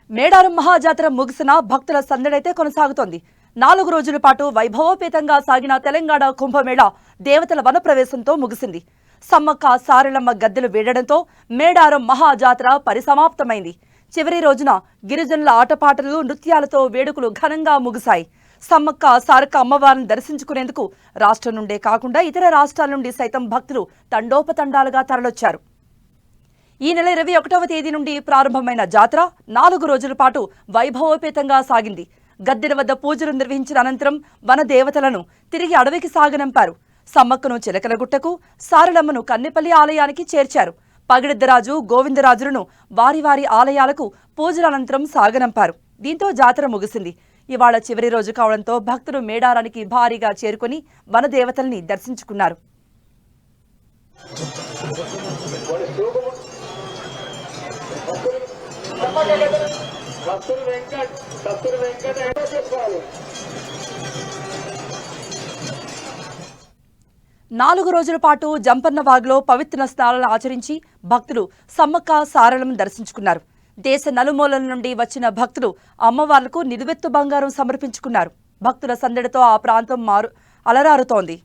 మేడారం మహాజాతర ముగిసిన భక్తుల సందడైతే కొనసాగుతోంది. 4 రోజుల పాటు వైభవోపేతంగా సాగిన తెలంగాణ కుంభమేళా దేవతల వనప్రవేశంతో ముగిసింది. సమ్మక్క సారలమ్మ గద్దెలు వీడడంతో మేడారం మహాజాతర పరిసమాప్తమైంది. చివరి రోజున గిరిజనుల ఆటపాటలు, నృత్యాలతో వేడుకలు ఘనంగా ముగిశాయి. సమ్మక్క సారక్క అమ్మవారిని దర్శించుకునేందుకు రాష్ట్రం నుండే కాకుండా ఇతర రాష్ట్రాల నుండి సైతం భక్తులు తండోపతండాలుగా తరలొచ్చారు. ఈ నెల 21వ తేదీ నుండి ప్రారంభమైన జాతర 4 రోజుల పాటు వైభవోపేతంగా సాగింది. గద్దెల వద్ద పూజలు నిర్వహించిన అనంతరం వన దేవతలను తిరిగి అడవికి సాగనంపారు. సమ్మక్కను చిలకలగుట్టకు, సారలమ్మను కన్నెపల్లి ఆలయానికి చేర్చారు. పగిడిద్దరాజు, గోవిందరాజులను వారి వారి ఆలయాలకు పూజల అనంతరం సాగనంపారు. దీంతో జాతర ముగిసింది. ఇవాళ చివరి రోజు కావడంతో భక్తులు మేడారానికి భారీగా చేరుకుని వన దేవతల్ని దర్శించుకున్నారు. నాలుగు రోజుల పాటు జంపన్నవాగులో పవిత్ర స్నానాలు ఆచరించి భక్తులు సమ్మక్క సారలమ్మను దర్శించుకున్నారు. దేశ నలుమూలల నుండి వచ్చిన భక్తులు అమ్మవార్లకు నిలువెత్తు బంగారం సమర్పించుకున్నారు. భక్తుల సందడితో ఆ ప్రాంతం అలరారుతోంది.